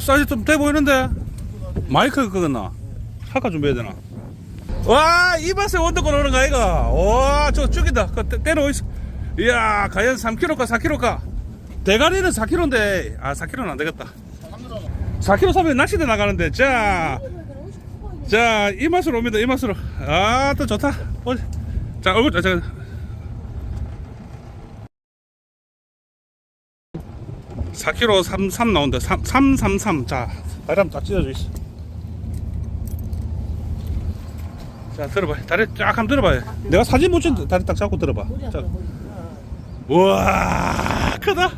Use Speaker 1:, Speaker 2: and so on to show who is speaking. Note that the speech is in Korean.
Speaker 1: 사이즈 좀 돼 보이는데? 마이크 끄겠나? 할까 준비해야 되나? 와, 이 맛에 원더권 오는 거 아이가? 와, 저 죽이다. 때려 있어. 이야, 과연 3kg까 4kg까? 대가리는 4kg인데, 4kg는 안 되겠다. 4kg 사면 낚시대 나가는데, 자, 이 맛으로 옵니다, 이 맛으로. 또 좋다. 자, 얼굴, 자, 4kg 3 나온다. 333. 자, 다리 한번 딱 찢어주겠어. 자, 들어봐. 다리 쫙 한번 들어봐요. 내가 사진 못 찍은 다리 딱 잡고 들어봐. 자. 우와, 크다.